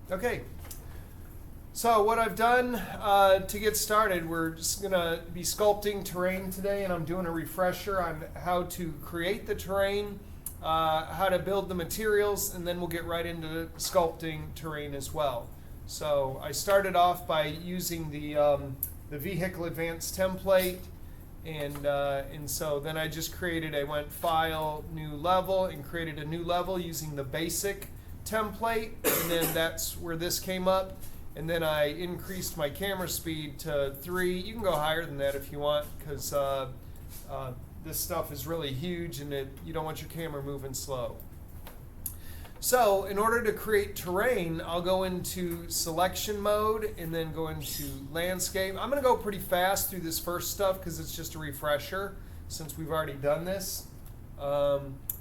Okay, so what I've done to get started, we're just going to be sculpting terrain today, and I'm doing a refresher on how to create the terrain, how to build the materials, and then we'll get right into sculpting terrain as well. So I started off by using the Vehicle Advanced template, and so then I just I went File, New Level, and created a new level using the basic template, and then that's where this came up. And then I increased my camera speed to 3. You can go higher than that if you want, because this stuff is really huge and you don't want your camera moving slow. So in order to create terrain, I'll go into selection mode and then go into landscape. I'm going to go pretty fast through this first stuff because it's just a refresher since we've already done this.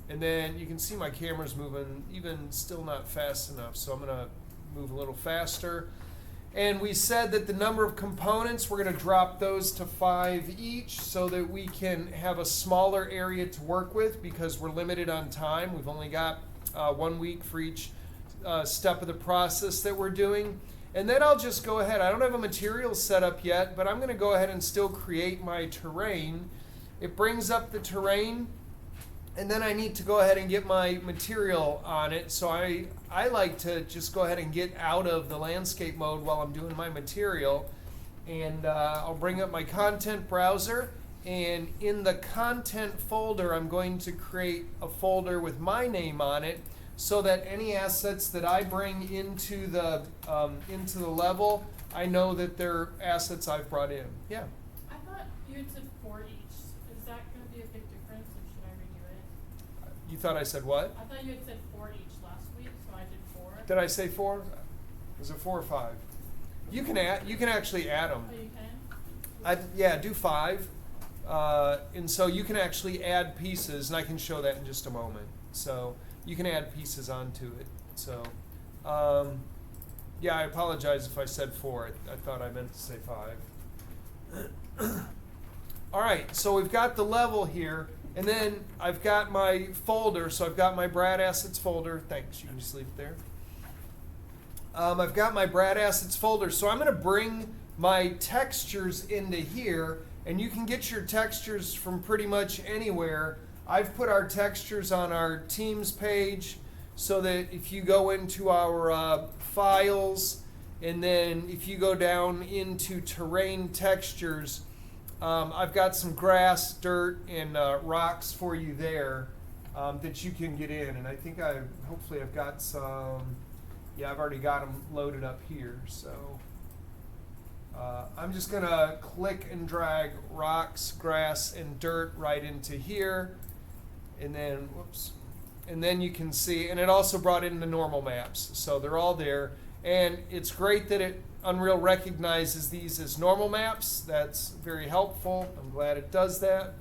And then you can see my camera's moving, even still not fast enough, so I'm going to move a little faster. And we said that the number of components, we're going to drop those to 5 each so that we can have a smaller area to work with because we're limited on time. We've only got 1 week for each step of the process that we're doing. And then I'll just go ahead. I don't have a material set up yet, but I'm going to go ahead and still create my terrain. It brings up the terrain. And then I need to go ahead and get my material on it. So I like to just go ahead and get out of the landscape mode while I'm doing my material. And I'll bring up my content browser. And in the content folder, I'm going to create a folder with my name on it so that any assets that I bring into the level, I know that they're assets I've brought in. Yeah? I thought you had said 4 each. Is that going to be a big difference, or should I redo it? You thought I said what? I thought you had said 4 each last week, so I did 4. Did I say 4? Was it 4 or 5? You can add. You can actually add them. Oh, you can? Yeah, do 5. And so you can actually add pieces, and I can show that in just a moment. So you can add pieces onto it. So yeah, I apologize if I said 4. I thought I meant to say 5. All right, so we've got the level here, and then I've got my folder. So I've got my Brad Assets folder. Thanks, you can just leave it there. I've got my Brad Assets folder. So I'm going to bring my textures into here, and you can get your textures from pretty much anywhere. I've put our textures on our Teams page so that if you go into our files, and then if you go down into terrain textures, I've got some grass, dirt, and rocks for you there that you can get in. And I think hopefully I've got some, yeah, I've already got them loaded up here. So I'm just going to click and drag rocks, grass, and dirt right into here. And then, whoops. And then you can see, and it also brought in the normal maps. So they're all there. And it's great that Unreal recognizes these as normal maps. That's very helpful. I'm glad it does that.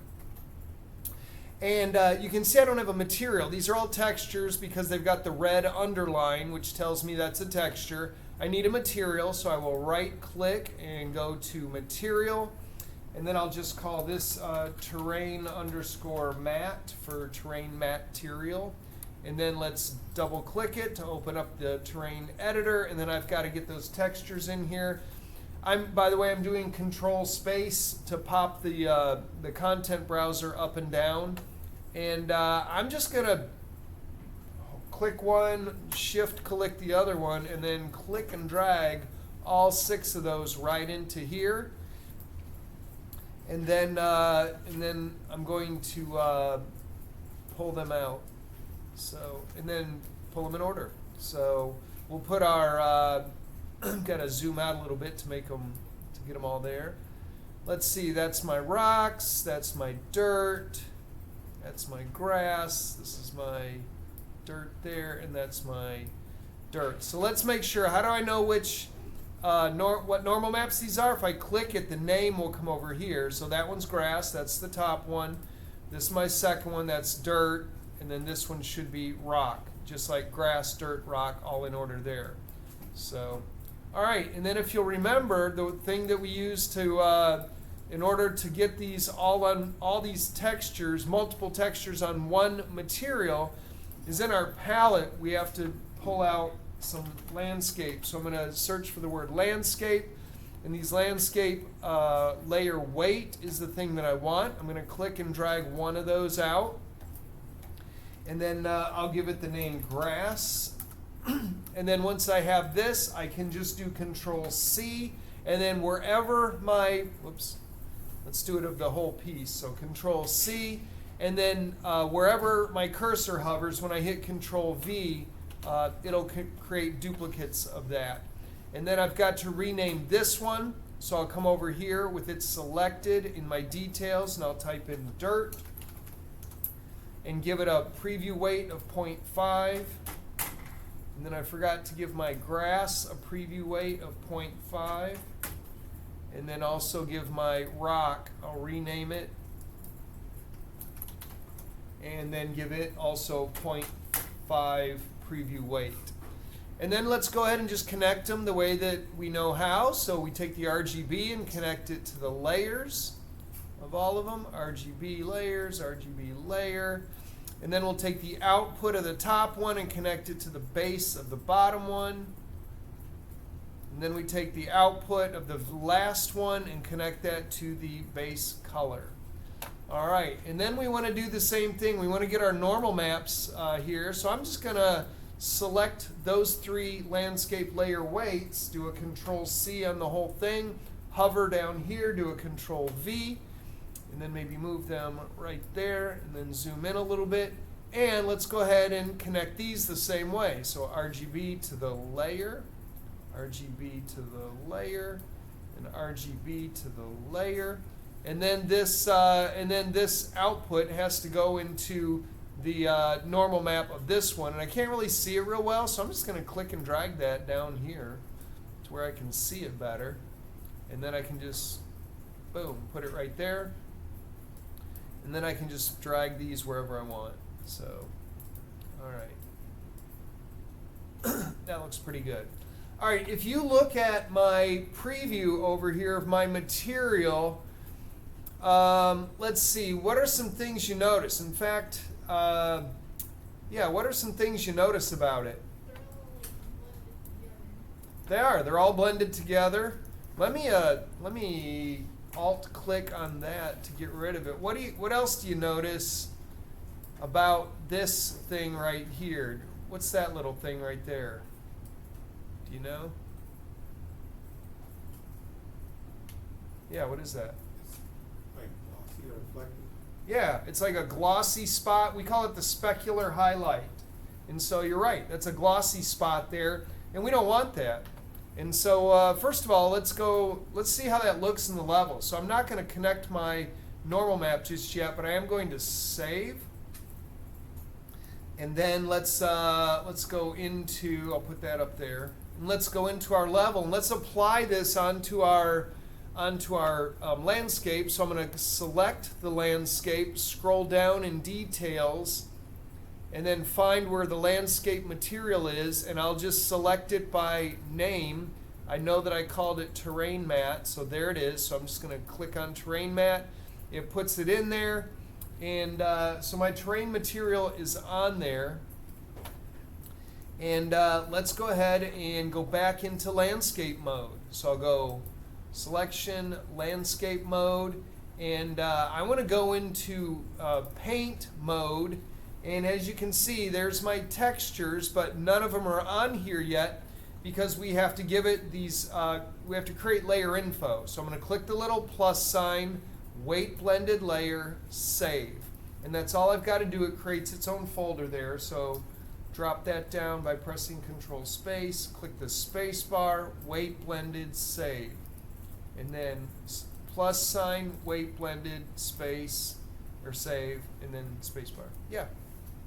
And you can see I don't have a material. These are all textures because they've got the red underline, which tells me that's a texture. I need a material, so I will right-click and go to Material. And then I'll just call this terrain_mat for terrain material. And then let's double-click it to open up the terrain editor. And then I've got to get those textures in here. By the way, I'm doing Control-Space to pop the content browser up and down. And I'm just going to click one, Shift-click the other one, and then click and drag all 6 of those right into here. And then I'm going to pull them out. So, and then pull them in order. So we'll put our, got to zoom out a little bit to get them all there. Let's see, that's my rocks, that's my dirt, that's my grass, this is my dirt there, and that's my dirt. So let's make sure, how do I know which, what normal maps these are? If I click it, the name will come over here. So that one's grass, that's the top one. This is my second one, that's dirt. And then this one should be rock, just like grass, dirt, rock, all in order there. So, all right, and then if you'll remember, the thing that we use to, in order to get these all these textures, multiple textures on one material, is in our palette, we have to pull out some landscape. So I'm going to search for the word landscape. And these landscape layer weight is the thing that I want. I'm going to click and drag one of those out. And then I'll give it the name grass. And then once I have this, I can just do Control C. And then wherever my, whoops, let's do it of the whole piece. So Control C. And then wherever my cursor hovers, when I hit Control V, it'll create duplicates of that. And then I've got to rename this one. So I'll come over here with it selected in my details, and I'll type in dirt and give it a preview weight of 0.5. And then I forgot to give my grass a preview weight of 0.5. And then also give my rock, I'll rename it. And then give it also 0.5 preview weight. And then let's go ahead and just connect them the way that we know how. So we take the RGB and connect it to the layers of all of them. RGB layers, RGB layer. And then we'll take the output of the top one and connect it to the base of the bottom one. And then we take the output of the last one and connect that to the base color. All right, and then we want to do the same thing. We want to get our normal maps here. So I'm just going to select those three landscape layer weights, do a Control C on the whole thing, hover down here, do a Control V, and then maybe move them right there, and then zoom in a little bit. And let's go ahead and connect these the same way. So RGB to the layer, RGB to the layer, and RGB to the layer. And then this output has to go into the normal map of this one. And I can't really see it real well, so I'm just going to click and drag that down here to where I can see it better. And then I can just, boom, put it right there. And then I can just drag these wherever I want. So, all right. That looks pretty good. All right, if you look at my preview over here of my material, let's see, what are some things you notice? In fact, yeah, what are some things you notice about it? They're all blended together. Let me alt-click on that to get rid of it. What else do you notice about this thing right here? What's that little thing right there? Do you know? Yeah, what is that? Like glossy or reflective? Yeah, it's like a glossy spot. We call it the specular highlight. And so you're right, that's a glossy spot there, and we don't want that. And so first of all, let's see how that looks in the level. So I'm not going to connect my normal map just yet, but I am going to save. And then let's go into, I'll put that up there, and let's go into our level, and let's apply this onto our landscape. So I'm going to select the landscape, scroll down in details, and then find where the landscape material is, and I'll just select it by name. I know that I called it terrain mat, so there it is. So I'm just going to click on terrain mat. It puts it in there, and so my terrain material is on there. And let's go ahead and go back into landscape mode. So I'll go selection, landscape mode, and I want to go into paint mode. And as you can see, there's my textures, but none of them are on here yet because we have to give it these, we have to create layer info. So I'm going to click the little plus sign, weight blended layer, save. And that's all I've got to do. It creates its own folder there. So drop that down by pressing Control Space, click the space bar, weight blended, save. And then plus sign, weight blended, space, or save, and then space bar. Yeah.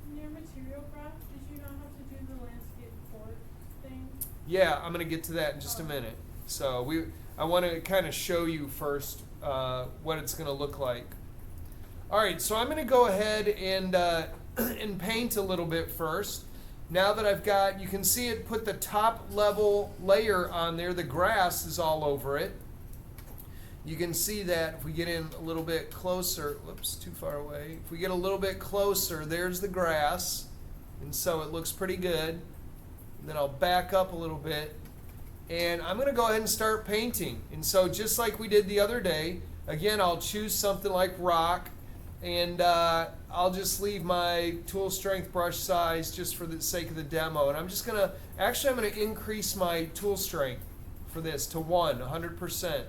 In your material graph, did you not have to do the landscape port thing? Yeah, I'm going to get to that in just a minute. So I want to kind of show you first what it's going to look like. All right, so I'm going to go ahead and and paint a little bit first. Now that I've got, you can see it put the top level layer on there. The grass is all over it. You can see that if we get in a little bit closer, whoops, too far away. If we get a little bit closer, there's the grass, and so it looks pretty good. And then I'll back up a little bit. And I'm going to go ahead and start painting. And so just like we did the other day, again, I'll choose something like rock. And I'll just leave my tool strength brush size just for the sake of the demo. And I'm just going to, actually I'm going to increase my tool strength for this to 100%.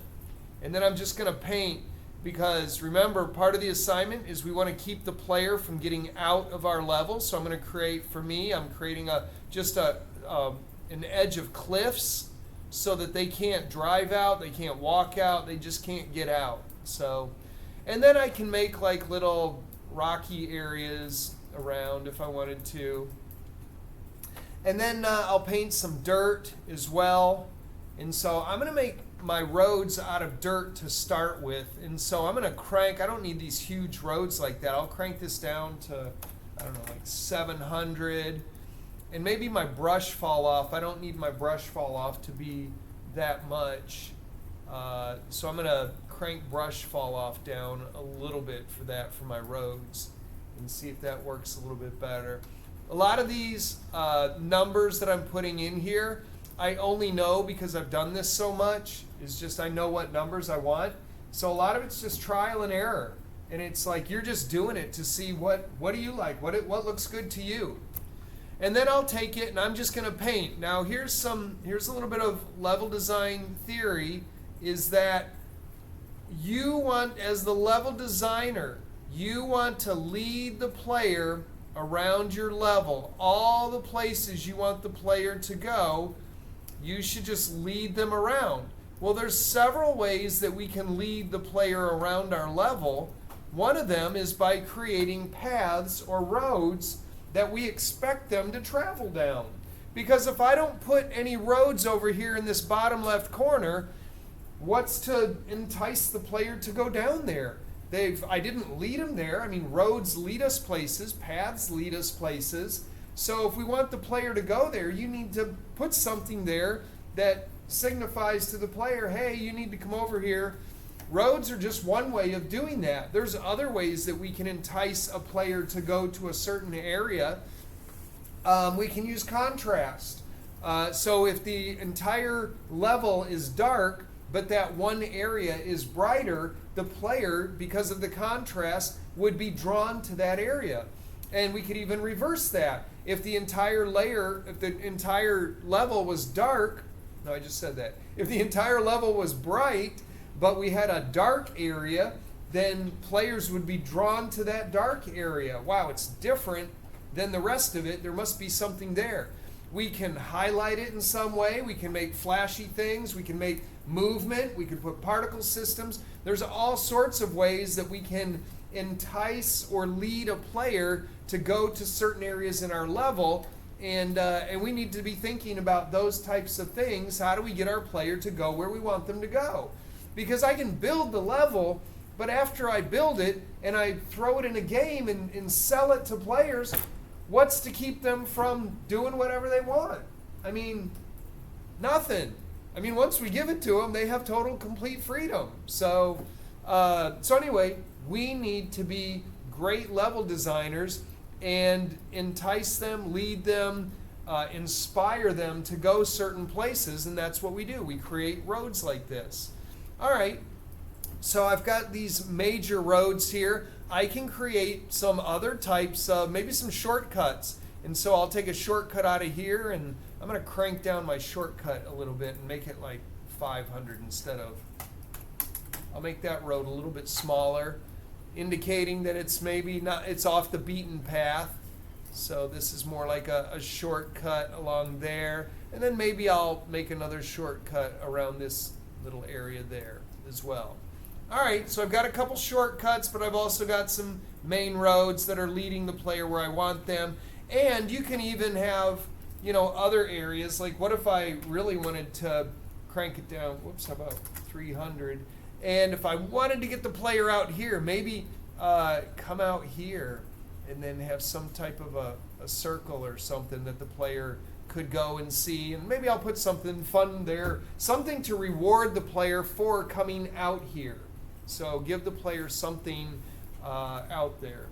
And then I'm just going to paint, because remember, part of the assignment is we want to keep the player from getting out of our level. So I'm going to create, for me, I'm creating an edge of cliffs so that they can't drive out, they can't walk out, they just can't get out. So, and then I can make like little rocky areas around if I wanted to. And then I'll paint some dirt as well. And so I'm going to make my roads out of dirt to start with. And so I'm going to crank, I don't need these huge roads like that. I'll crank this down to, I don't know, like 700. And maybe my brush fall off. I don't need my brush fall off to be that much. So I'm going to crank brush fall off down a little bit for that for my roads and see if that works a little bit better. A lot of these numbers that I'm putting in here, I only know because I've done this so much, is just I know what numbers I want. So a lot of it's just trial and error. And it's like you're just doing it to see what do you like, what looks good to you. And then I'll take it and I'm just going to paint. Now here's a little bit of level design theory, is that you want, as the level designer, you want to lead the player around your level. All the places you want the player to go, you should just lead them around. Well, there's several ways that we can lead the player around our level. One of them is by creating paths or roads that we expect them to travel down. Because if I don't put any roads over here in this bottom left corner, what's to entice the player to go down there? I didn't lead them there. I mean, roads lead us places, paths lead us places. So if we want the player to go there, you need to put something there that signifies to the player, hey, you need to come over here. Roads are just one way of doing that. There's other ways that we can entice a player to go to a certain area. We can use contrast. So if the entire level is dark, but that one area is brighter, the player, because of the contrast, would be drawn to that area. And we could even reverse that. If the entire level was dark, no, I just said that. If the entire level was bright, but we had a dark area, then players would be drawn to that dark area. Wow, it's different than the rest of it. There must be something there. We can highlight it in some way. We can make flashy things. We can make movement. We can put particle systems. There's all sorts of ways that we can entice or lead a player to go to certain areas in our level. And we need to be thinking about those types of things. How do we get our player to go where we want them to go? Because I can build the level, but after I build it and I throw it in a game and sell it to players, what's to keep them from doing whatever they want? I mean, nothing. I mean, once we give it to them, they have total, complete freedom. So anyway, we need to be great level designers and entice them, lead them, inspire them to go certain places, and that's what we do. We create roads like this. All right, so I've got these major roads here. I can create some other types of, maybe some shortcuts. And so I'll take a shortcut out of here, and I'm going to crank down my shortcut a little bit and make it like 500 instead of, I'll make that road a little bit smaller, indicating that it's maybe not, it's off the beaten path. So this is more like a shortcut along there. And then maybe I'll make another shortcut around this little area there as well. All right, so I've got a couple shortcuts, but I've also got some main roads that are leading the player where I want them. And you can even have, other areas. Like what if I really wanted to crank it down, whoops, how about 300? And if I wanted to get the player out here, maybe come out here and then have some type of a circle or something that the player could go and see, and maybe I'll put something fun there, something to reward the player for coming out here. So give the player something out there.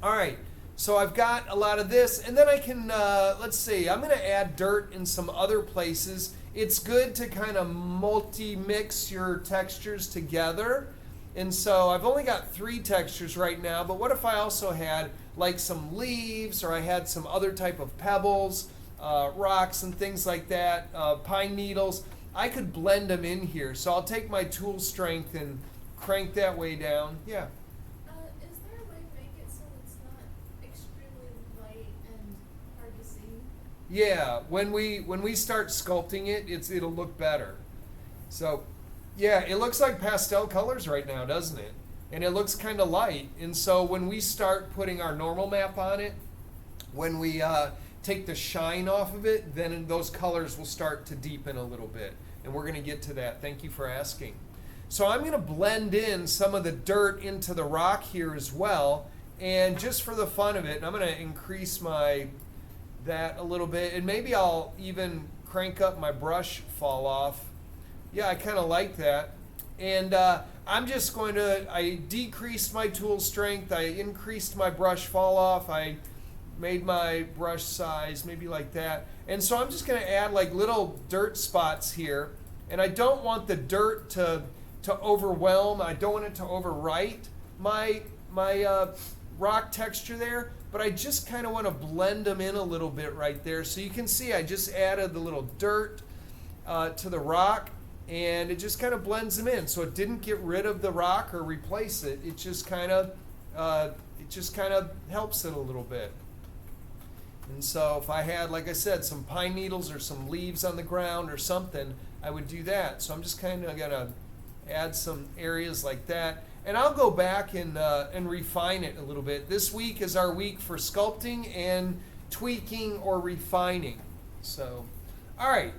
All right, So I've got a lot of this, and then I can, let's see, I'm going to add dirt in some other places. It's good to kind of multi-mix your textures together. And so I've only got 3 textures right now, but what if I also had like some leaves, or I had some other type of pebbles, rocks and things like that, pine needles. I could blend them in here. So I'll take my tool strength and crank that way down. Yeah. Is there a way to make it so it's not extremely light and hard to see? Yeah, when we start sculpting it, it'll look better. So, yeah, it looks like pastel colors right now, doesn't it? And it looks kind of light. And so when we start putting our normal map on it, when we take the shine off of it, then those colors will start to deepen a little bit. And we're going to get to that. Thank you for asking. So I'm going to blend in some of the dirt into the rock here as well. And just for the fun of it, I'm going to increase that a little bit. And maybe I'll even crank up my brush fall off. Yeah, I kind of like that. And I'm just going to, I decreased my tool strength. I increased my brush fall off. I made my brush size maybe like that. And so I'm just going to add like little dirt spots here. And I don't want the dirt to overwhelm. I don't want it to overwrite my rock texture there. But I just kind of want to blend them in a little bit right there. So you can see I just added the little dirt to the rock. And it just kind of blends them in. So it didn't get rid of the rock or replace it. It just kind of helps it a little bit. And so if I had, like I said, some pine needles or some leaves on the ground or something, I would do that. So I'm just kind of gonna add some areas like that. And I'll go back and refine it a little bit. This week is our week for sculpting and tweaking or refining. So, all right.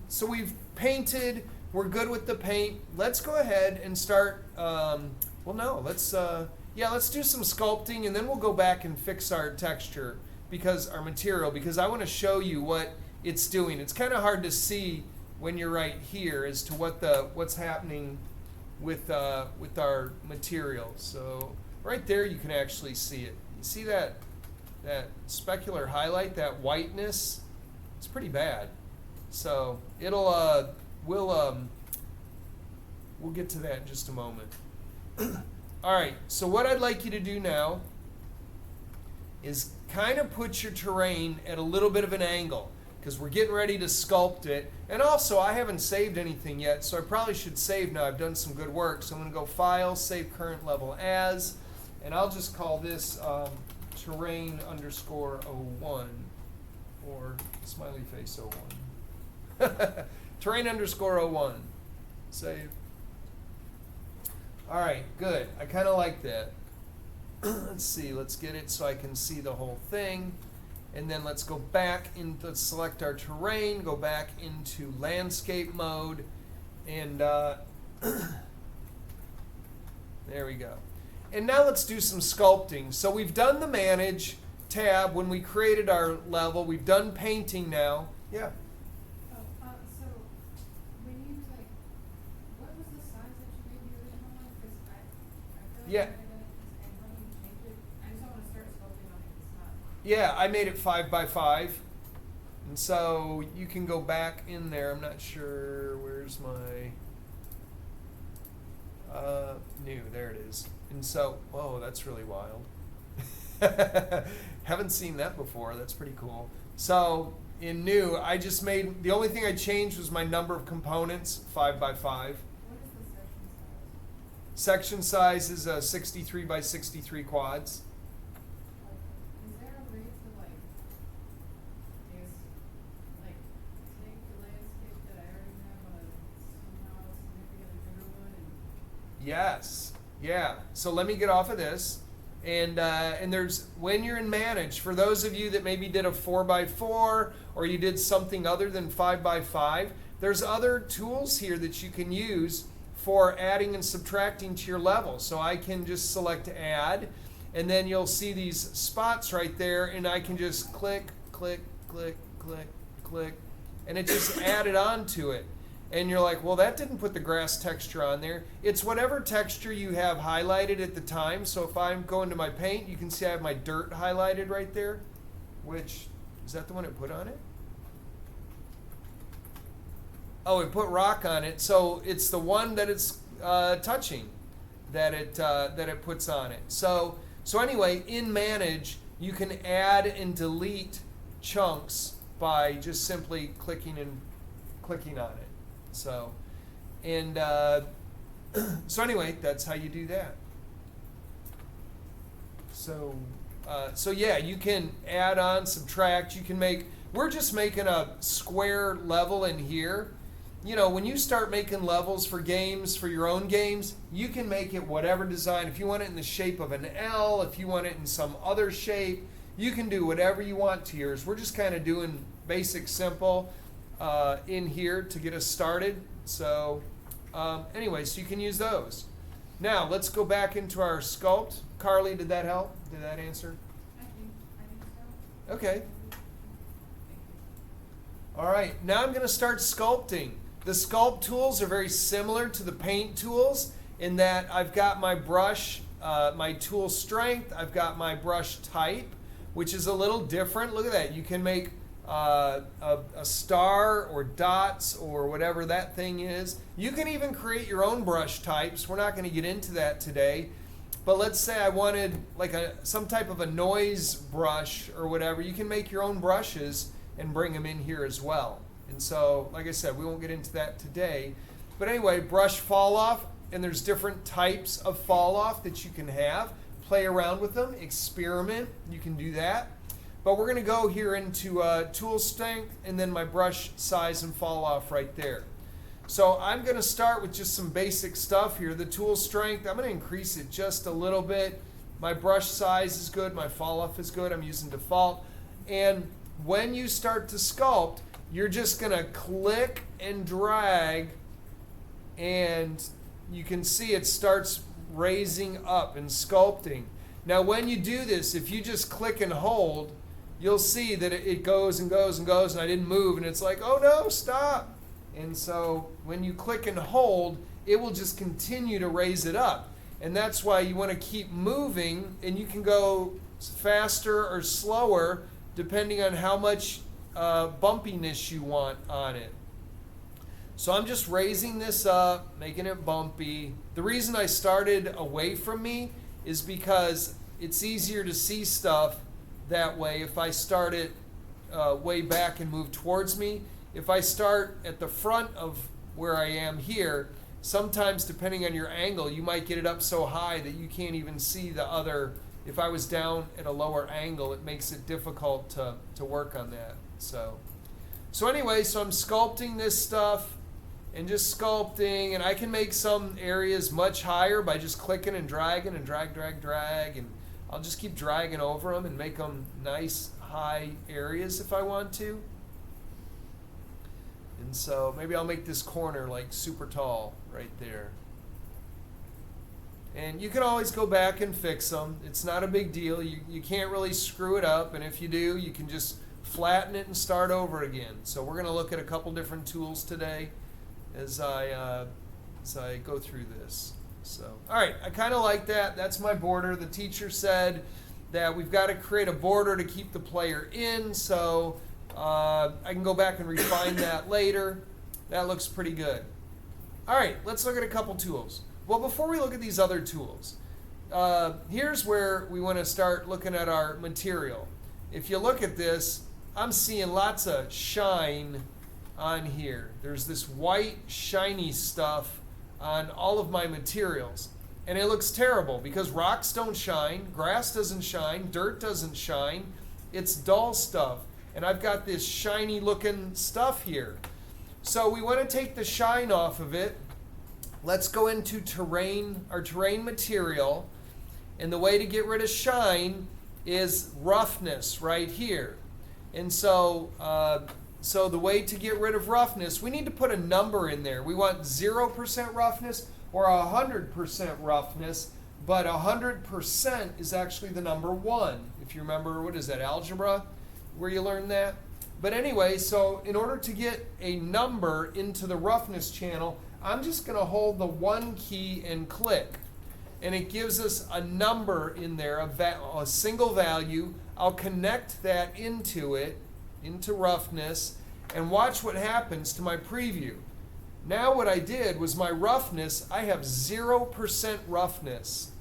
So we've painted. We're good with the paint. Let's go ahead and start. Let's do some sculpting, and then we'll go back and fix our texture because I want to show you what it's doing. It's kind of hard to see when you're right here as to what's happening with our material. So right there you can actually see it. You see that specular highlight, that whiteness? It's pretty bad. So we'll get to that in just a moment. All right, so what I'd like you to do now is kind of put your terrain at a little bit of an angle because we're getting ready to sculpt it. And also, I haven't saved anything yet, so I probably should save now. I've done some good work. So I'm going to go File, Save Current Level As, and I'll just call this terrain underscore 01 or smiley face 01. Terrain underscore 01. Save. All right, good. I kind of like that. Let's see. Let's get it so I can see the whole thing. And then let's go back let's select our terrain, go back into landscape mode, and there we go. And now let's do some sculpting. So we've done the Manage tab when we created our level. We've done painting now. Yeah. So when you what was the size that you made the original one? Because I feel like Yeah. and when you changed it, I just don't want to start sculpting on it. It's not. Yeah, I made it 5 by 5. And so you can go back in there. I'm not sure where's my new. There it is. And so, whoa, that's really wild. Haven't seen that before. That's pretty cool. So in new, I just made, the only thing I changed was my number of components, 5 by 5. What is the section size? Section size is 63 by 63 quads. Is there a way to take the landscape that I already have somehow significantly bigger one and Yes. Yeah. So let me get off of this. And there's, when you're in Manage, for those of you that maybe did a 4x4 or you did something other than 5x5, there's other tools here that you can use for adding and subtracting to your level. So I can just select Add, and then you'll see these spots right there, and I can just click, click, click, click, click, and it just added on to it. and you're like, well, that didn't put the grass texture on there. It's whatever texture you have highlighted at the time. So if I'm going to my paint, you can see I have my dirt highlighted right there, which, is that the one it put on it? Oh, it put rock on it. So it's the one that it's touching that it puts on it. So anyway, in Manage, you can add and delete chunks by just simply clicking on it. So, and so anyway, that's how you do that. So yeah, you can add on, subtract. You can make. We're just making a square level in here. You know, when you start making levels for games, for your own games, you can make it whatever design. If you want it in the shape of an L, if you want it in some other shape, you can do whatever you want to yours. We're just kind of doing basic, simple in here to get us started. So anyway, so you can use those. Now, let's go back into our sculpt. Carly, did that help? Did that answer? I think so. Okay. All right, now I'm going to start sculpting. The sculpt tools are very similar to the paint tools in that I've got my brush, my tool strength, I've got my brush type, which is a little different. Look at that. You can make a star or dots or whatever that thing is. You can even create your own brush types. We're not going to get into that today. But let's say I wanted like some type of a noise brush or whatever. You can make your own brushes and bring them in here as well. And so, like I said, we won't get into that today. But anyway, brush fall off, and there's different types of fall off that you can have. Play around with them, experiment, you can do that. But we're going to go here into tool strength and then my brush size and fall off right there. So I'm going to start with just some basic stuff here. The tool strength, I'm going to increase it just a little bit. My brush size is good, my fall off is good, I'm using default. And when you start to sculpt, you're just going to click and drag, and you can see it starts raising up and sculpting. Now when you do this, if you just click and hold, you'll see that it goes and goes and goes, and I didn't move, and it's like, oh no, stop. And so when you click and hold, it will just continue to raise it up. And that's why you want to keep moving, and you can go faster or slower depending on how much bumpiness you want on it. So I'm just raising this up, making it bumpy. The reason I started away from me is because it's easier to see stuff that way if I start it way back and move towards me. If I start at the front of where I am here, sometimes depending on your angle, you might get it up so high that you can't even see the other. If I was down at a lower angle, it makes it difficult to work on that. So anyway, so I'm sculpting this stuff and just sculpting, and I can make some areas much higher by just clicking and dragging and drag, and I'll just keep dragging over them and make them nice high areas if I want to. And so maybe I'll make this corner like super tall right there. And you can always go back and fix them. It's not a big deal. You can't really screw it up, and if you do, you can just flatten it and start over again. So we're going to look at a couple different tools today as I go through this. So, all right, I kind of like that. That's my border. The teacher said that we've got to create a border to keep the player in, so I can go back and refine that later. That looks pretty good. All right, let's look at a couple tools. Well, before we look at these other tools, here's where we want to start looking at our material. If you look at this, I'm seeing lots of shine on here. There's this white shiny stuff on all of my materials. And it looks terrible because rocks don't shine, grass doesn't shine, dirt doesn't shine. It's dull stuff. And I've got this shiny looking stuff here. So we want to take the shine off of it. Let's go into terrain, our terrain material. And the way to get rid of shine is roughness right here. And so the way to get rid of roughness, we need to put a number in there. We want 0% roughness or 100% roughness, but 100% is actually the number 1. If you remember, what is that, algebra, where you learned that? But anyway, so in order to get a number into the roughness channel, I'm just going to hold the 1 key and click. And it gives us a number in there, a single value. I'll connect that into it, into roughness, and watch what happens to my preview. Now what I did was my roughness, I have 0% roughness.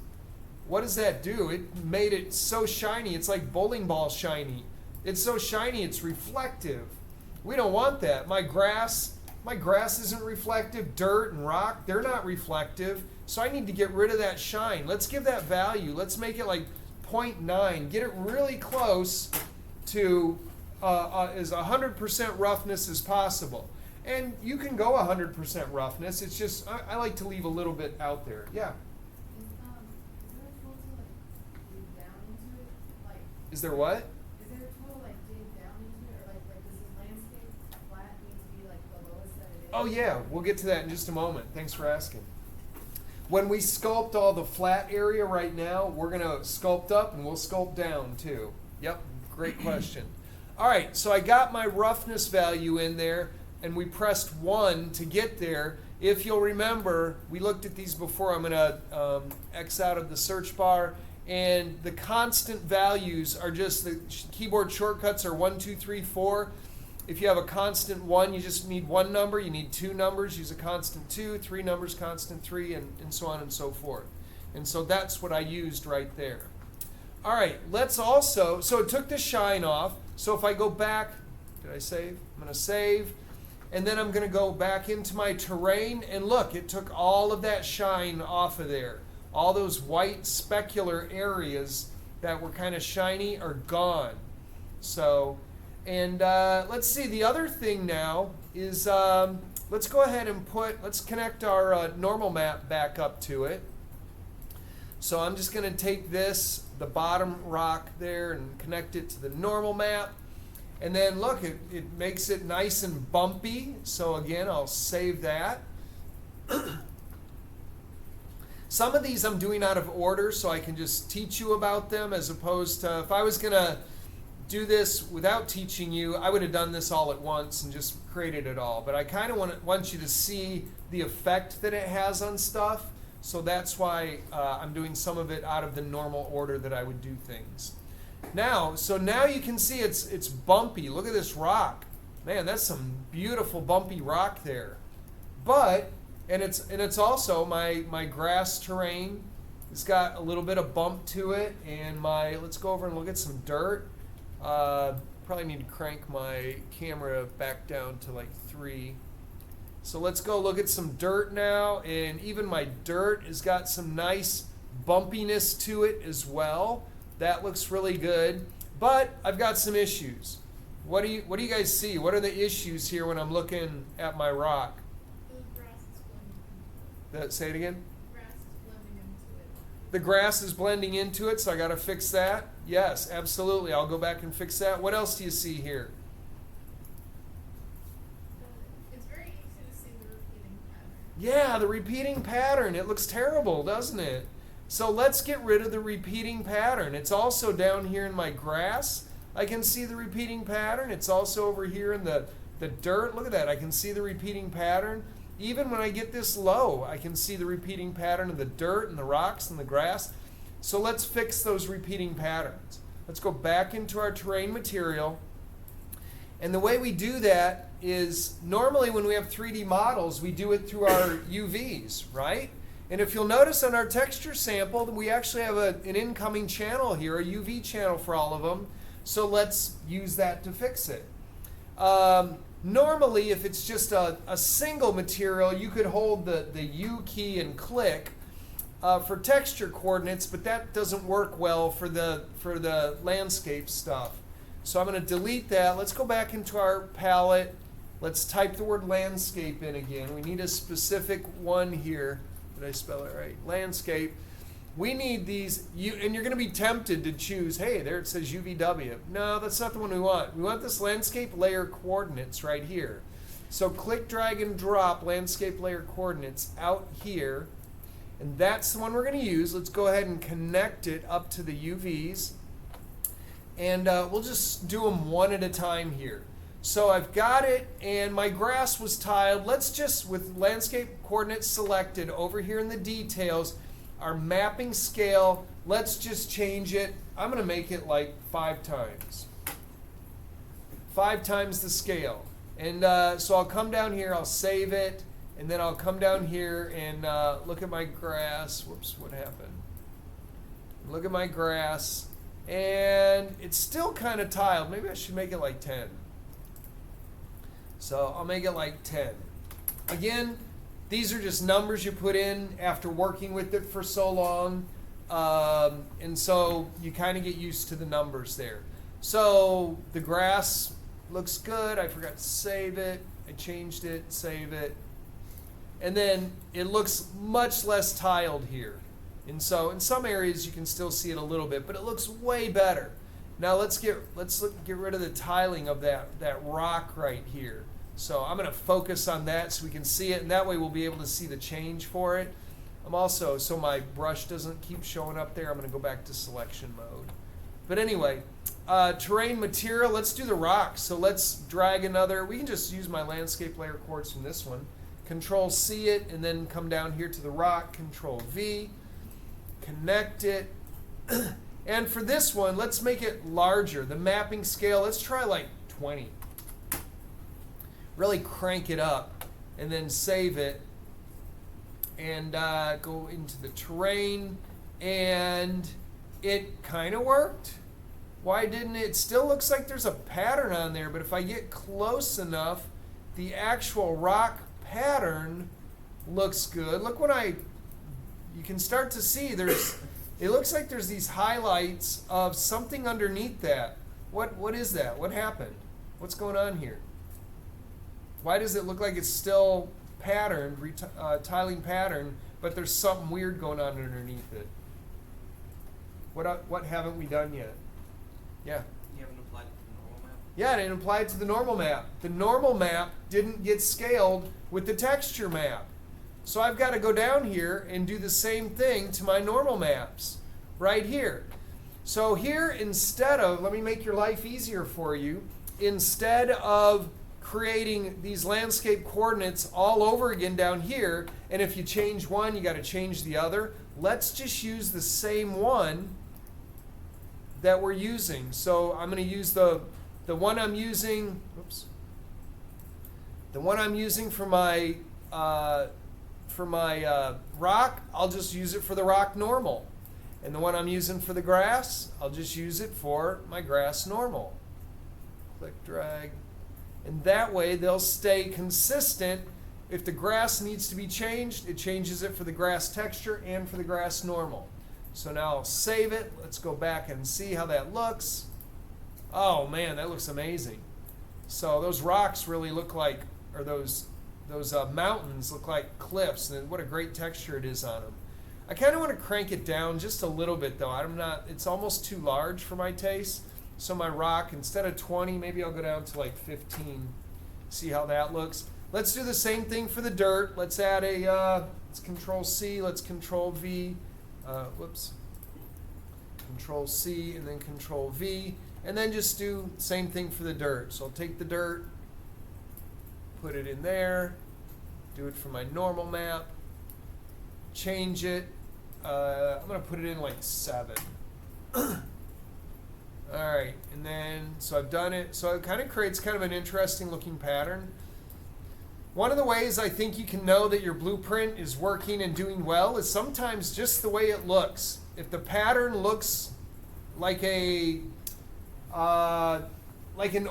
What does that do? It made it so shiny, it's like bowling ball shiny. It's so shiny, it's reflective. We don't want that. My grass isn't reflective. Dirt and rock, they're not reflective. So I need to get rid of that shine. Let's give that value. Let's make it like 0.9. Get it really close to as 100% roughness as possible. And you can go 100% roughness. It's just, I like to leave a little bit out there. Yeah. Is there a tool to like dig down into it? Like, Is there what? is there a tool to like dig down into it, or like does this landscape flat need to be like the lowest that it is? Oh yeah, we'll get to that in just a moment. Thanks for asking. When we sculpt all the flat area right now, we're going to sculpt up and we'll sculpt down too. Yep, great question. All right, so I got my roughness value in there and we pressed 1 to get there. If you'll remember, we looked at these before. I'm going to X out of the search bar, and the constant values are just the keyboard shortcuts are 1, 2, 3, 4. If you have a constant 1, you just need 1 number. You need 2 numbers, use a constant 2, 3 numbers, constant 3, and so on and so forth. And so that's what I used right there. All right, let's also, so it took the shine off. So if I go back, did I save? I'm going to save. And then I'm going to go back into my terrain. And look, it took all of that shine off of there. All those white specular areas that were kind of shiny are gone. So... And let's see, the other thing now is, let's go ahead and let's connect our normal map back up to it. So I'm just going to take this, the bottom rock there, and connect it to the normal map. And then look, it makes it nice and bumpy. So again, I'll save that. Some of these I'm doing out of order so I can just teach you about them, as opposed to if I was going to do this without teaching you, I would have done this all at once and just created it all. But I kind of want you to see the effect that it has on stuff. So that's why I'm doing some of it out of the normal order that I would do things. Now you can see it's bumpy. Look at this rock. Man, that's some beautiful bumpy rock there. But, and it's also my grass terrain. It's got a little bit of bump to it. And let's go over and look at some dirt. Probably need to crank my camera back down to like 3. So let's go look at some dirt now, and even my dirt has got some nice bumpiness to it as well. That looks really good, but I've got some issues. What do you guys see? What are the issues here when I'm looking at my rock? The grass is blending. Say it again? Grass is blending into it. The grass is blending into it, so I got to fix that. Yes, absolutely. I'll go back and fix that. What else do you see here? It's very easy to see the repeating pattern. Yeah, the repeating pattern. It looks terrible, doesn't it? So let's get rid of the repeating pattern. It's also down here in my grass. I can see the repeating pattern. It's also over here in the dirt. Look at that. I can see the repeating pattern. Even when I get this low, I can see the repeating pattern of the dirt and the rocks and the grass. So let's fix those repeating patterns. Let's go back into our terrain material. And the way we do that is normally when we have 3D models, we do it through our UVs, right? And if you'll notice on our texture sample, we actually have an incoming channel here, a UV channel for all of them. So let's use that to fix it. Normally, if it's just a single material, you could hold the U key and click for texture coordinates, but that doesn't work well for the landscape stuff. So I'm going to delete that. Let's go back into our palette. Let's type the word landscape in again. We need a specific one here. Did I spell it right? Landscape. We need these, and you're going to be tempted to choose, hey, there it says UVW. No, that's not the one we want. We want this landscape layer coordinates right here. So click, drag, and drop landscape layer coordinates out here. And that's the one we're going to use. Let's go ahead and connect it up to the UVs. And we'll just do them one at a time here. So I've got it, and my grass was tiled. Let's just, with landscape coordinates selected over here in the details, our mapping scale, let's just change it. I'm going to make it like 5 times. 5 times the scale. And so I'll come down here, I'll save it, and then I'll come down here and look at my grass. Whoops, what happened? Look at my grass, and it's still kind of tiled. Maybe I should make it like 10. So I'll make it like 10. Again, these are just numbers you put in after working with it for so long. And so you kind of get used to the numbers there. So the grass looks good. I forgot to save it. I changed it, save it. And then it looks much less tiled here. And so in some areas you can still see it a little bit, but it looks way better. Now let's get rid of the tiling of that rock right here. So I'm going to focus on that so we can see it, and that way we'll be able to see the change for it. I'm also, so my brush doesn't keep showing up there, I'm going to go back to selection mode. But anyway, terrain material, let's do the rocks. So let's drag another, we can just use my landscape layer chords from this one. Control C it, and then come down here to the rock, Control V, connect it. And for this one, let's make it larger. The mapping scale, let's try like 20. Really crank it up, and then save it, and go into the terrain, and it kind of worked. Why didn't it? It still looks like there's a pattern on there, but if I get close enough, the actual rock pattern looks good. Look you can start to see it looks like there's these highlights of something underneath that. What is that? What happened? What's going on here? Why does it look like it's still patterned, tiling pattern, but there's something weird going on underneath it? What haven't we done yet? Yeah. You haven't applied it to the normal map? Yeah, I didn't apply it to the normal map. The normal map didn't get scaled with the texture map. So I've got to go down here and do the same thing to my normal maps right here. So here, instead of, let me make your life easier for you, instead of creating these landscape coordinates all over again down here, and if you change one, you got to change the other. Let's just use the same one that we're using. So I'm going to use the one I'm using. Oops. The one I'm using for my rock, I'll just use it for the rock normal, and the one I'm using for the grass, I'll just use it for my grass normal. Click, drag. And that way they'll stay consistent. If the grass needs to be changed, it changes it for the grass texture and for the grass normal. So now I'll save it. Let's go back and see how that looks. Oh man, that looks amazing. So those rocks really look like, or those mountains look like cliffs, and what a great texture it is on them. I kind of want to crank it down just a little bit though. It's almost too large for my taste. So my rock, instead of 20, maybe I'll go down to like 15. See how that looks. Let's do the same thing for the dirt. Let's add let's Control C, let's Control V. Control C and then Control V. And then just do the same thing for the dirt. So I'll take the dirt, put it in there, do it for my normal map, change it. I'm going to put it in like 7. Alright, and then, so I've done it. So it kind of creates kind of an interesting looking pattern. One of the ways I think you can know that your blueprint is working and doing well is sometimes just the way it looks. If the pattern looks like an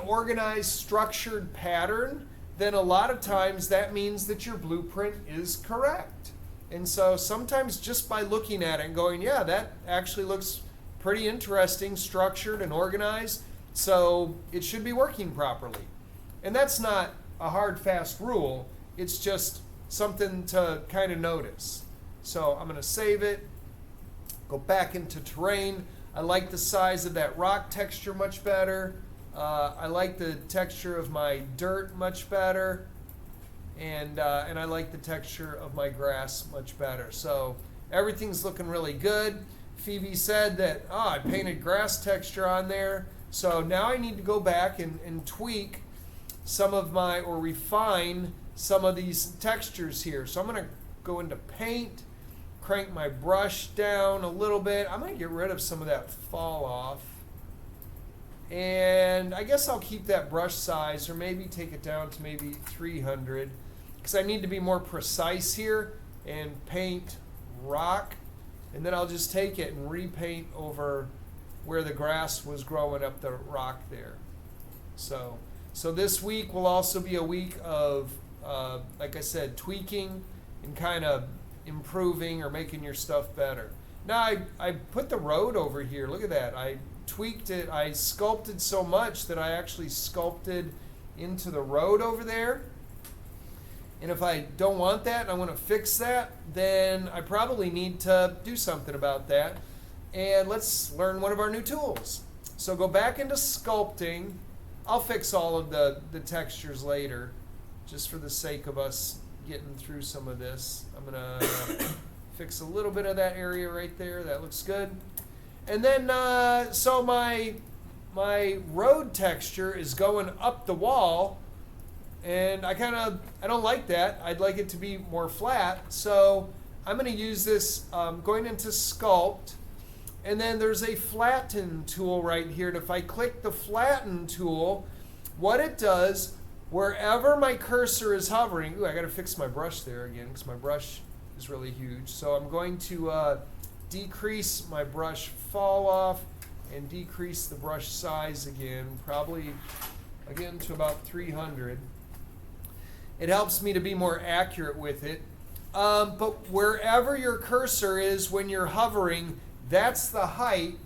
organized, structured pattern, then a lot of times that means that your blueprint is correct. And so sometimes just by looking at it and going, yeah, that actually looks pretty interesting, structured and organized, so it should be working properly. And that's not a hard, fast rule. It's just something to kind of notice. So I'm going to save it, go back into terrain. I like the size of that rock texture much better. I like the texture of my dirt much better. And I like the texture of my grass much better. So everything's looking really good. Phoebe said that, I painted grass texture on there. So now I need to go back and tweak some of my, or refine some of these textures here. So I'm going to go into paint, crank my brush down a little bit. I'm going to get rid of some of that fall off. And I guess I'll keep that brush size, or maybe take it down to maybe 300, because I need to be more precise here and paint rock. And then I'll just take it and repaint over where the grass was growing up the rock there. So this week will also be a week of, like I said, tweaking and kind of improving or making your stuff better. Now I put the road over here. Look at that. I tweaked it. I sculpted so much that I actually sculpted into the road over there. And if I don't want that and I want to fix that, then I probably need to do something about that. And let's learn one of our new tools. So go back into sculpting. I'll fix all of the textures later, just for the sake of us getting through some of this. I'm going to fix a little bit of that area right there. That looks good. And then, so my road texture is going up the wall, and I don't like that. I'd like it to be more flat. So I'm going to use this, going into Sculpt, and then there's a Flatten tool right here. And if I click the Flatten tool, what it does, wherever my cursor is hovering, ooh, I got to fix my brush there again because my brush is really huge. So I'm going to decrease my brush fall off and decrease the brush size again, probably again to about 300. It helps me to be more accurate with it. But wherever your cursor is when you're hovering, that's the height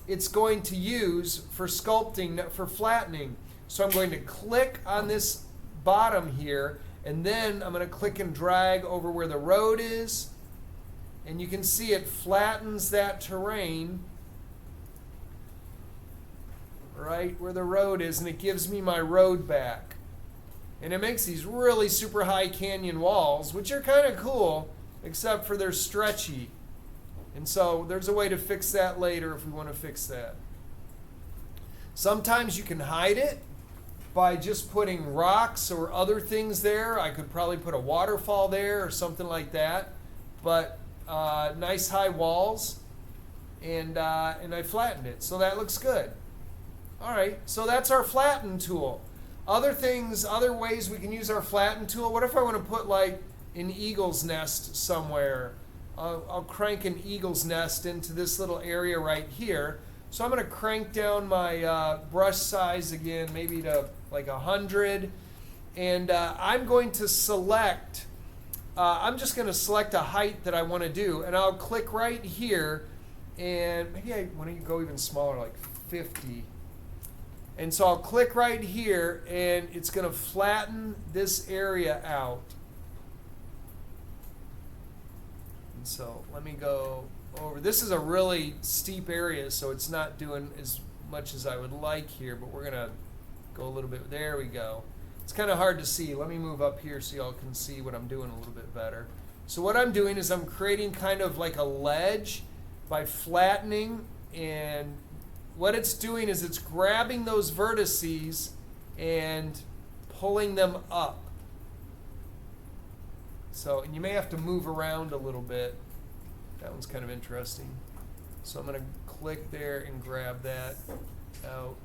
it's going to use for sculpting, for flattening. So I'm going to click on this bottom here, and then I'm going to click and drag over where the road is. And you can see it flattens that terrain right where the road is, and it gives me my road back. And it makes these really super high canyon walls, which are kind of cool, except for they're stretchy. And so there's a way to fix that later if we want to fix that. Sometimes you can hide it by just putting rocks or other things there. I could probably put a waterfall there or something like that. But nice high walls, and I flattened it, so that looks good. All right, so that's our Flatten tool. Other things, other ways we can use our Flatten tool. What if I want to put like an eagle's nest somewhere? I'll crank an eagle's nest into this little area right here. So I'm going to crank down my brush size again, maybe to like 100, and I'm going to select. I'm just going to select a height that I want to do, and I'll click right here, and maybe I want to go even smaller, like 50. And so I'll click right here, and it's going to flatten this area out. And so let me go over. This is a really steep area, so it's not doing as much as I would like here, but we're going to go a little bit. There we go. It's kind of hard to see. Let me move up here so y'all can see what I'm doing a little bit better. So what I'm doing is I'm creating kind of like a ledge by flattening, and what it's doing is it's grabbing those vertices and pulling them up. So, and you may have to move around a little bit. That one's kind of interesting. So I'm going to click there and grab that out.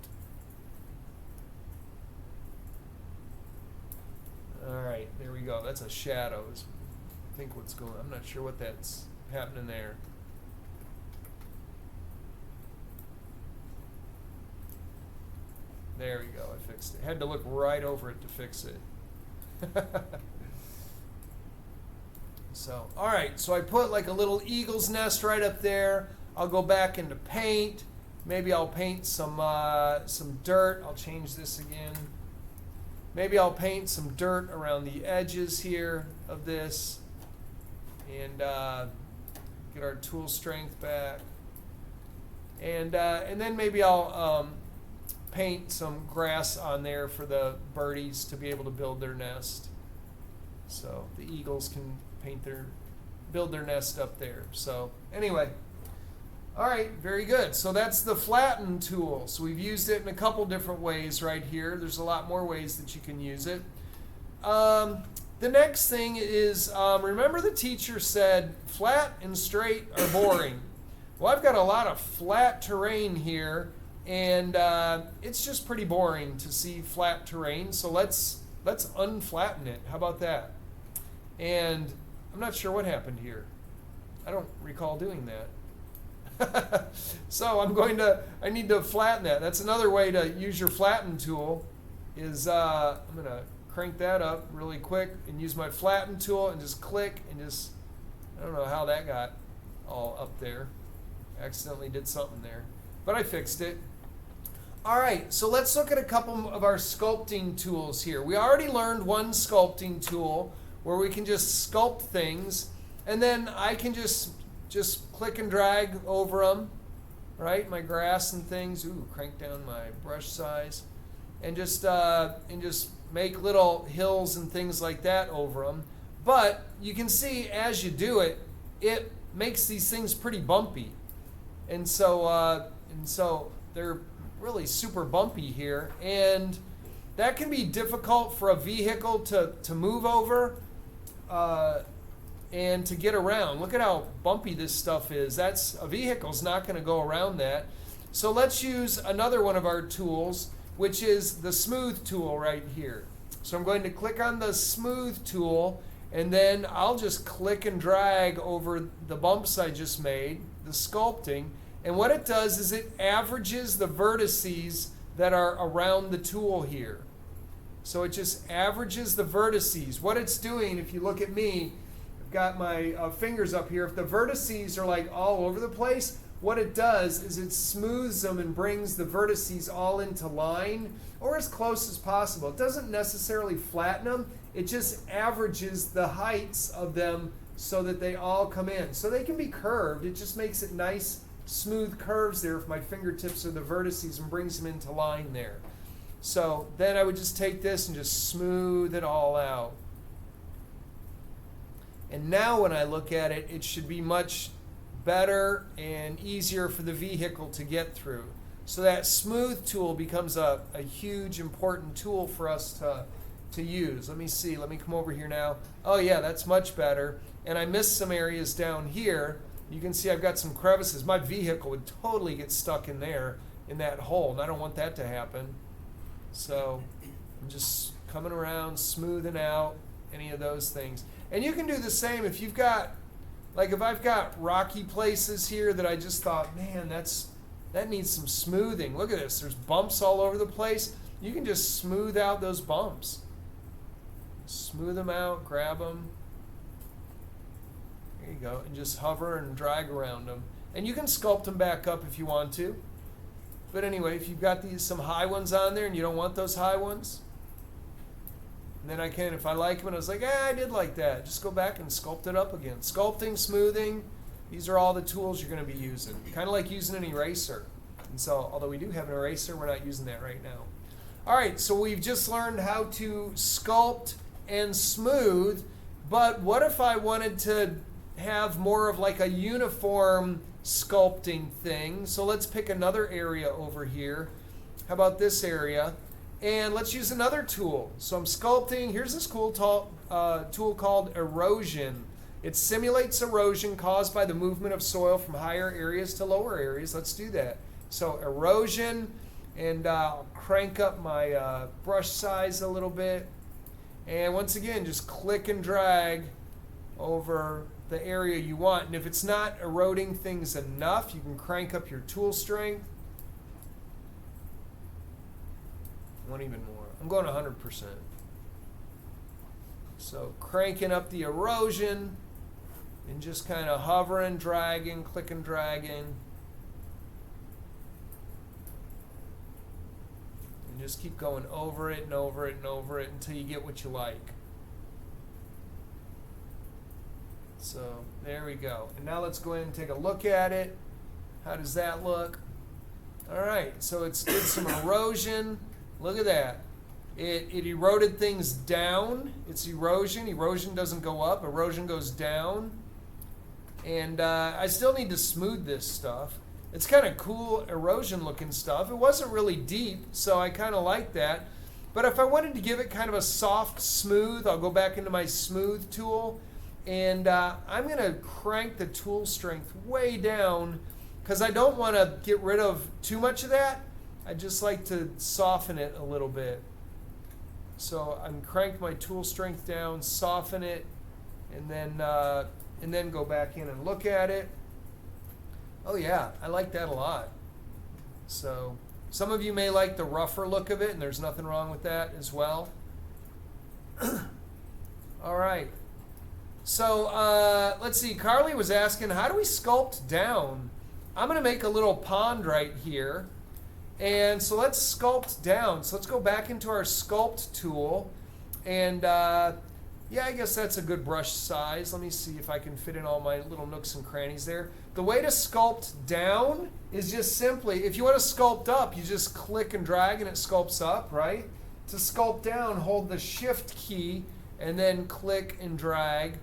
All right, there we go. That's a shadow. I think what's going on. I'm not sure what that's happening there. There we go. I fixed it. Had to look right over it to fix it. So, all right. So I put like a little eagle's nest right up there. I'll go back into paint. Maybe I'll paint some dirt. I'll change this again. Maybe I'll paint some dirt around the edges here of this, and get our tool strength back. And then maybe I'll paint some grass on there for the birdies to be able to build their nest. So the eagles can build their nest up there. So anyway, All right, very good. So that's the flatten tool. So we've used it in a couple different ways right here. There's a lot more ways that you can use it. The next thing is, remember the teacher said flat and straight are boring. Well, I've got a lot of flat terrain here, and it's just pretty boring to see flat terrain. So let's unflatten it. How about that? And I'm not sure what happened here. I don't recall doing that. So I need to flatten that. That's another way to use your flatten tool is I'm going to crank that up really quick and use my flatten tool and just click and just, I don't know how that got all up there. Accidentally did something there, but I fixed it. All right, so let's look at a couple of our sculpting tools here. We already learned one sculpting tool where we can just sculpt things, and then I can just click and drag over them, right? My grass and things. Ooh, crank down my brush size, and just make little hills and things like that over them. But you can see as you do it, it makes these things pretty bumpy, and so they're really super bumpy here, and that can be difficult for a vehicle to move over. And to get around. Look at how bumpy this stuff is. A vehicle's not going to go around that. So let's use another one of our tools, which is the smooth tool right here. So I'm going to click on the smooth tool, and then I'll just click and drag over the bumps I just made, the sculpting. And what it does is it averages the vertices that are around the tool here. So it just averages the vertices. What it's doing, if you look at me, got my fingers up here. If the vertices are like all over the place, what it does is it smooths them and brings the vertices all into line or as close as possible. It doesn't necessarily flatten them. It just averages the heights of them so that they all come in. So they can be curved. It just makes it nice, smooth curves there if my fingertips are the vertices and brings them into line there. So then I would just take this and just smooth it all out. And now when I look at it, it should be much better and easier for the vehicle to get through. So that smooth tool becomes a huge important tool for us to use. Let me see. Let me come over here now. Oh yeah, that's much better. And I missed some areas down here. You can see I've got some crevices. My vehicle would totally get stuck in there, in that hole, and I don't want that to happen. So I'm just coming around, smoothing out any of those things. And you can do the same if you've got, like if I've got rocky places here that I just thought, man, that needs some smoothing. Look at this, there's bumps all over the place. You can just smooth out those bumps. Smooth them out, grab them. There you go, and just hover and drag around them. And you can sculpt them back up if you want to. But anyway, if you've got some high ones on there and you don't want those high ones, and then I can, if I like them and I was like, I did like that, just go back and sculpt it up again. Sculpting, smoothing, these are all the tools you're going to be using. Kind of like using an eraser. And so, although we do have an eraser, we're not using that right now. All right, so we've just learned how to sculpt and smooth, but what if I wanted to have more of like a uniform sculpting thing? So let's pick another area over here. How about this area? And let's use another tool. So I'm sculpting. Here's this cool tool called erosion. It simulates erosion caused by the movement of soil from higher areas to lower areas. Let's do that. So erosion, and I'll crank up my brush size a little bit. And once again, just click and drag over the area you want. And if it's not eroding things enough, you can crank up your tool strength. Want even more. I'm going 100%. So cranking up the erosion and just kind of hovering, dragging, clicking, dragging. And just keep going over it and over it and over it until you get what you like. So there we go. And now let's go ahead and take a look at it. How does that look? All right, so it's did some erosion. Look at that. It eroded things down. It's erosion. Erosion doesn't go up. Erosion goes down. And I still need to smooth this stuff. It's kind of cool erosion looking stuff. It wasn't really deep, so I kind of like that. But if I wanted to give it kind of a soft smooth, I'll go back into my smooth tool, and I'm going to crank the tool strength way down because I don't want to get rid of too much of that. I just like to soften it a little bit. So I'm crank my tool strength down, soften it, and then go back in and look at it. Oh yeah, I like that a lot. So some of you may like the rougher look of it, and there's nothing wrong with that as well. All right. So let's see. Carly was asking, how do we sculpt down? I'm going to make a little pond right here. And so let's sculpt down. So let's go back into our sculpt tool. And yeah, I guess that's a good brush size. Let me see if I can fit in all my little nooks and crannies there. The way to sculpt down is just simply, if you want to sculpt up, you just click and drag and it sculpts up, right? To sculpt down, hold the shift key and then click and drag,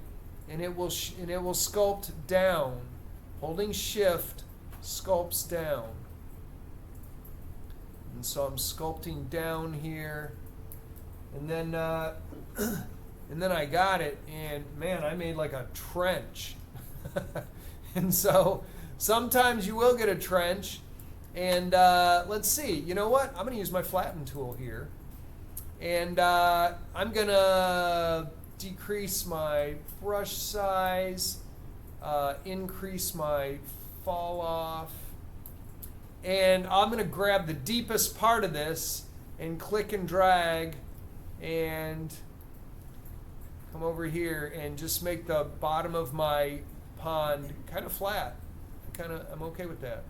and it will sculpt down. Holding shift sculpts down. And so I'm sculpting down here, and then I got it, and man, I made like a trench. And so sometimes you will get a trench, and let's see. You know what? I'm going to use my flatten tool here, and I'm going to decrease my brush size, increase my fall off. And I'm going to grab the deepest part of this and click and drag and come over here and just make the bottom of my pond kind of flat. I'm okay with that.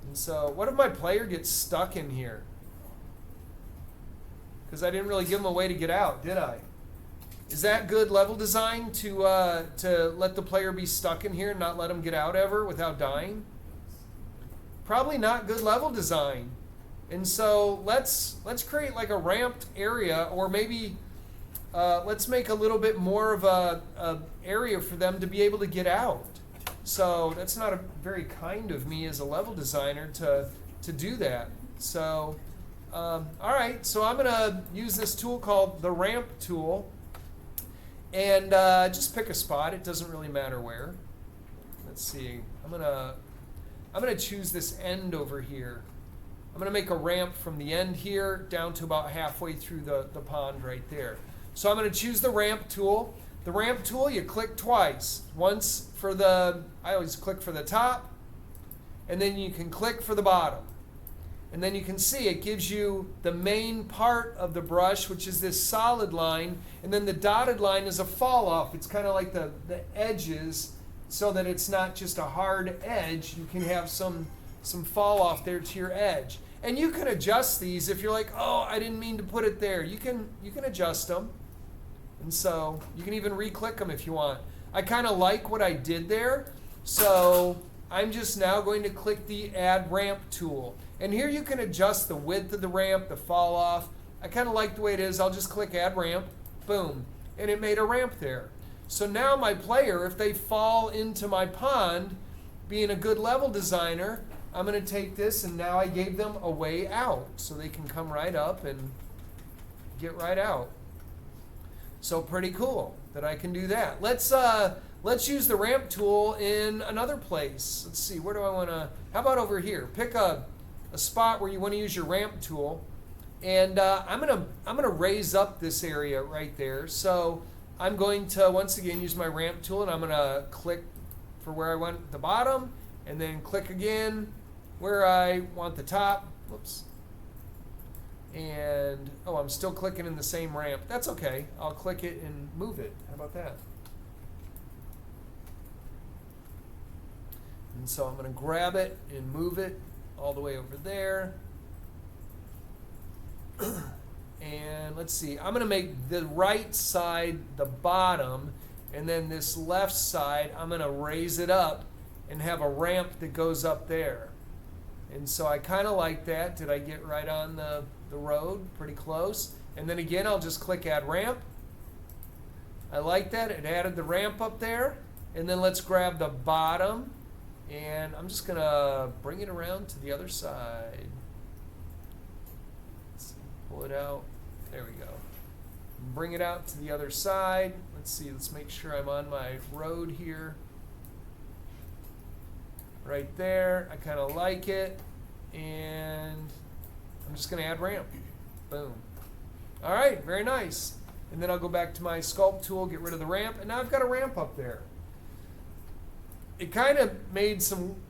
And so what if my player gets stuck in here? Because I didn't really give him a way to get out, did I? Is that good level design to let the player be stuck in here and not let him get out ever without dying? Probably not good level design. And so let's create like a ramped area, or maybe let's make a little bit more of a area for them to be able to get out. So that's not a very kind of me as a level designer to do that. So all right, so I'm gonna use this tool called the ramp tool. And just pick a spot. It doesn't really matter where. Let's see. I'm gonna choose this end over here. I'm gonna make a ramp from the end here down to about halfway through the pond right there. So I'm gonna choose the ramp tool. The ramp tool, you click twice. Once for I always click for the top, and then you can click for the bottom. And then you can see it gives you the main part of the brush, which is this solid line, and then the dotted line is a fall off. It's kind of like the edges, so that it's not just a hard edge. You can have some fall off there to your edge. And you can adjust these if you're like, oh, I didn't mean to put it there. You can adjust them. And so you can even re-click them if you want. I kind of like what I did there, so I'm just now going to click the Add Ramp tool. And here you can adjust the width of the ramp, the fall off. I kind of like the way it is. I'll just click Add Ramp, boom, and it made a ramp there. So now my player, if they fall into my pond, being a good level designer, I'm going to take this, and now I gave them a way out so they can come right up and get right out. So pretty cool that I can do that. Let's use the ramp tool in another place. Let's see, where do I want to, how about over here? Pick a spot where you want to use your ramp tool, and I'm gonna raise up this area right there. So I'm going to once again use my ramp tool, and I'm gonna click for where I want the bottom, and then click again where I want the top. Whoops. And oh, I'm still clicking in the same ramp. That's okay. I'll click it and move it. How about that? And so I'm going to grab it and move it all the way over there. And let's see, I'm going to make the right side the bottom, and then this left side, I'm going to raise it up and have a ramp that goes up there. And so I kind of like that. Did I get right on the road? Pretty close. And then again, I'll just click Add Ramp. I like that. It added the ramp up there. And then let's grab the bottom, and I'm just gonna bring it around to the other side. Let's see, pull it out. There we go. Bring it out to the other side. Let's see, let's make sure I'm on my road here. Right there, I kind of like it. And I'm just gonna add ramp. Boom. All right, very nice. And then I'll go back to my sculpt tool, get rid of the ramp, and now I've got a ramp up there. It kind of made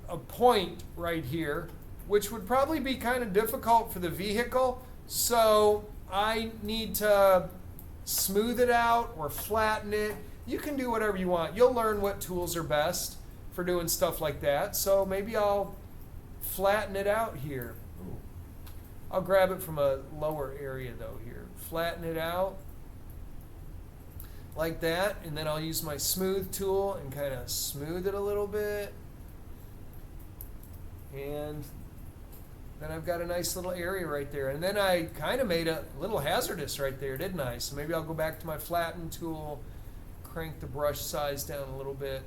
a point right here, which would probably be kind of difficult for the vehicle. So I need to smooth it out or flatten it. You can do whatever you want. You'll learn what tools are best for doing stuff like that. So maybe I'll flatten it out here. Ooh. I'll grab it from a lower area though here. Flatten it out like that, and then I'll use my smooth tool and kind of smooth it a little bit. And then I've got a nice little area right there. And then I kind of made a little hazardous right there, didn't I? So maybe I'll go back to my flatten tool, crank the brush size down a little bit,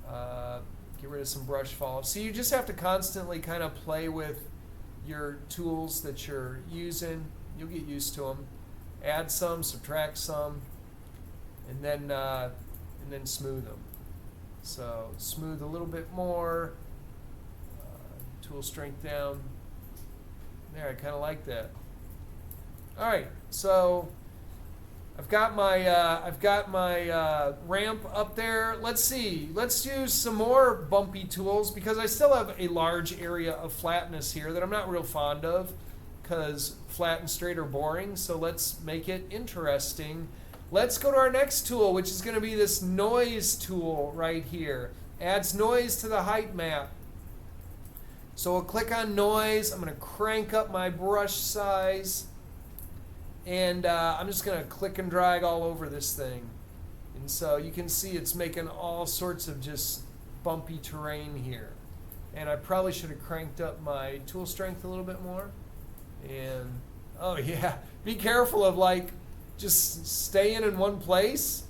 get rid of some brush fall. So you just have to constantly kind of play with your tools that you're using. You'll get used to them. Add some, subtract some, and then smooth them. So smooth a little bit more. Tool strength down. There, I kind of like that. All right, so I've got my ramp up there. Let's see. Let's use some more bumpy tools because I still have a large area of flatness here that I'm not real fond of because flat and straight are boring. So let's make it interesting. Let's go to our next tool, which is going to be this noise tool right here. Adds noise to the height map. So we'll click on noise. I'm going to crank up my brush size. And I'm just going to click and drag all over this thing. And so you can see it's making all sorts of just bumpy terrain here. And I probably should have cranked up my tool strength a little bit more. And, oh yeah, be careful of like just staying in one place.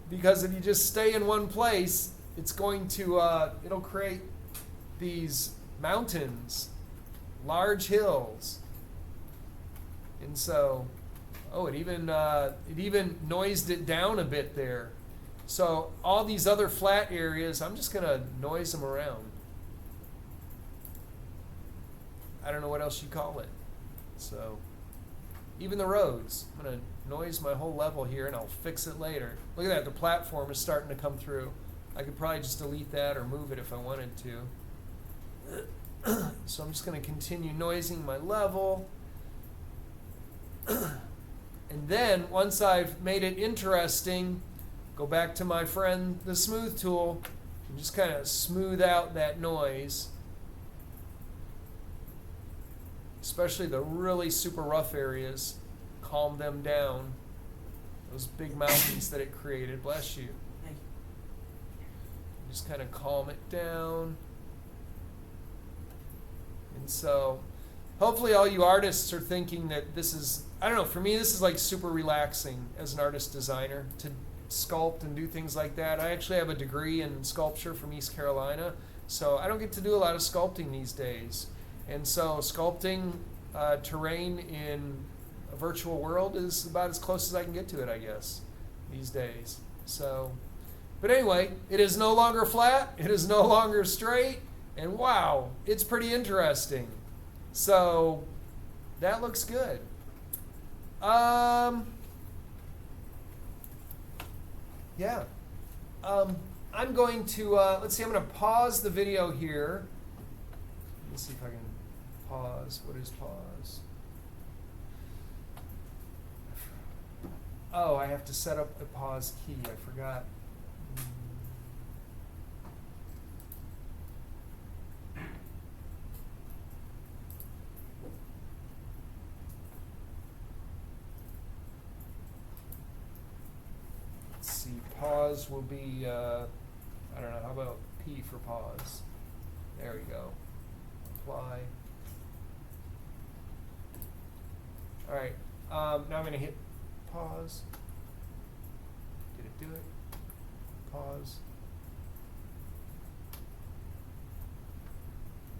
Because if you just stay in one place, it's going to, it'll create these mountains, large hills. And so, oh, it even noised it down a bit there. So all these other flat areas, I'm just gonna noise them around. I don't know what else you call it. So even the roads, I'm gonna noise my whole level here and I'll fix it later. Look at that, the platform is starting to come through. I could probably just delete that or move it if I wanted to. So I'm just going to continue noising my level. And then once I've made it interesting, go back to my friend the smooth tool and just kind of smooth out that noise. Especially the really super rough areas. Calm them down. Those big mountains that it created. Bless you. Just kind of calm it down. And so hopefully all you artists are thinking that this is, I don't know, for me this is like super relaxing as an artist designer to sculpt and do things like that. I actually have a degree in sculpture from East Carolina, so I don't get to do a lot of sculpting these days. And so sculpting terrain in a virtual world is about as close as I can get to it, I guess, these days. So, but anyway, it is no longer flat, it is no longer straight, and wow, it's pretty interesting. So that looks good. Yeah. I'm going to, let's see, I'm going to pause the video here. Let's see if I can pause. What is pause? Oh, I have to set up a pause key. I forgot. Let's see, pause will be, I don't know, how about P for pause? There we go. Apply. All right, now I'm going to hit pause. Did it do it? Pause.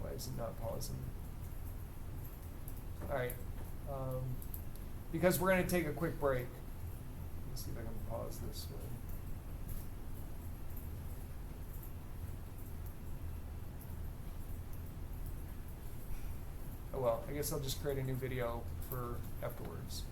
Why is it not pausing? Alright, because we're gonna take a quick break. Let's see if I can pause this one. Oh well, I guess I'll just create a new video for afterwards.